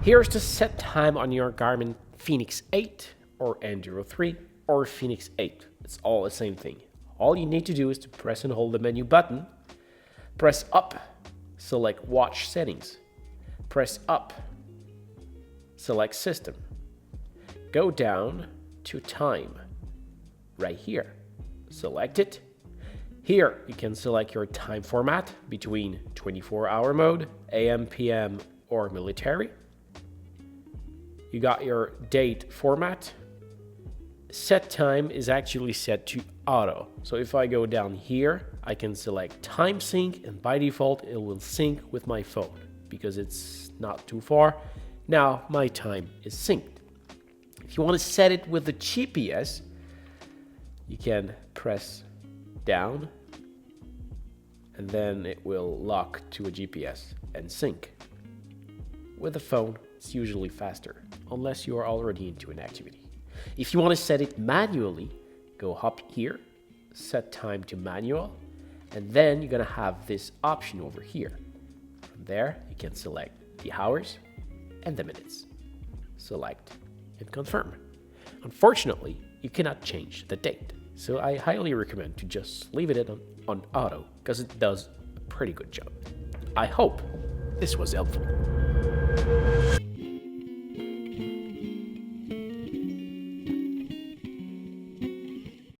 Here's the set time on your Garmin Fenix 8 or Enduro 3 or Fenix 8. It's all the same thing. All you need to do is to press and hold the menu button, press up, select watch settings, press up, select system, go down to time, right here, select it. Here you can select your time format between 24-hour mode, AM, PM, or military. You got your date format. Set time is actually set to auto. So if I go down here, I can select time sync, and by default it will sync with my phone because it's not too far. Now my time is synced. If you want to set it with the GPS, you can press down and then it will lock to a GPS and sync. With the phone, it's usually faster, unless you are already into an activity. If you want to set it manually, go up here, set time to manual, and then you're going to have this option over here. From there, you can select the hours and the minutes. Select and confirm. Unfortunately, you cannot change the date, so I highly recommend to just leave it on auto because it does a pretty good job. I hope this was helpful.